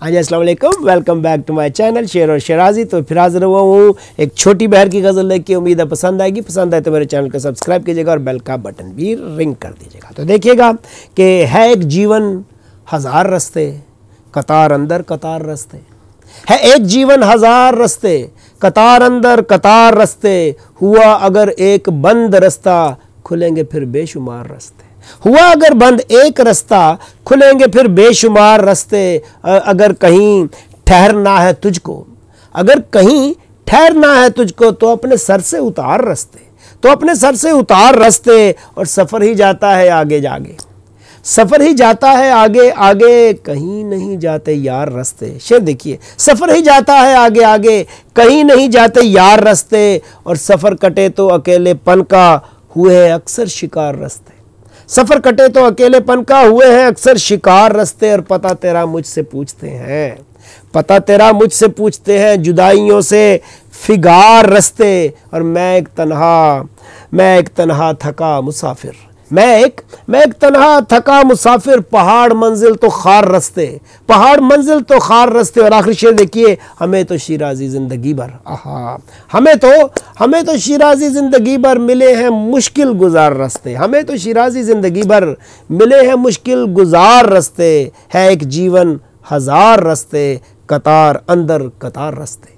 हाँ जी, अस्सलाम वालेकुम, welcome back to my channel शेर और शेराजी। तो फिर हाजिर हुआ हूँ एक छोटी बहर की गज़ल लेके। उम्मीद है पसंद आएगी। पसंद आए तो मेरे चैनल को सब्सक्राइब कीजिएगा और बेल का बटन भी रिंग कर दीजिएगा। तो देखिएगा कि है एक जीवन हज़ार रास्ते, कतार अंदर कतार रास्ते। है एक जीवन हज़ार रास्ते, कतार अंदर कतार रास्ते। हुआ अगर एक बंद रास्ता, खुलेंगे फिर बेशुमार रास्ते। हुआ अगर बंद एक रास्ता, खुलेंगे फिर बेशुमार रास्ते। अगर कहीं ठहरना है तुझको, अगर कहीं ठहरना है तुझको, तो अपने सर से उतार रास्ते, तो अपने सर से उतार रास्ते। और सफ़र ही जाता है आगे जागे, सफ़र ही जाता है आगे आगे, कहीं नहीं जाते यार रास्ते। शेर देखिए, सफ़र ही जाता है आगे आगे, कहीं नहीं जाते यार रास्ते। और सफ़र कटे तो अकेलेपन का, हुए हैं अक्सर शिकार रास्ते। सफ़र कटे तो अकेलेपन का, हुए हैं अक्सर शिकार रास्ते। और पता तेरा मुझसे पूछते हैं, पता तेरा मुझसे पूछते हैं, जुदाइयों से फिगार रास्ते। और मैं एक तन्हा थका मुसाफिर, मैं एक तन्हा थका मुसाफिर। पहाड़ मंजिल तो खार रास्ते, पहाड़ मंजिल तो खार रास्ते। और आखिरी शेर देखिए, हमें तो शिराजी ज़िंदगी भर, आहा, हमें तो शिराजी ज़िंदगी भर मिले हैं मुश्किल गुजार रास्ते। हमें तो शिराजी ज़िंदगी भर मिले हैं मुश्किल गुजार रास्ते। है एक जीवन हज़ार रास्ते, कतार अंदर कतार रास्ते।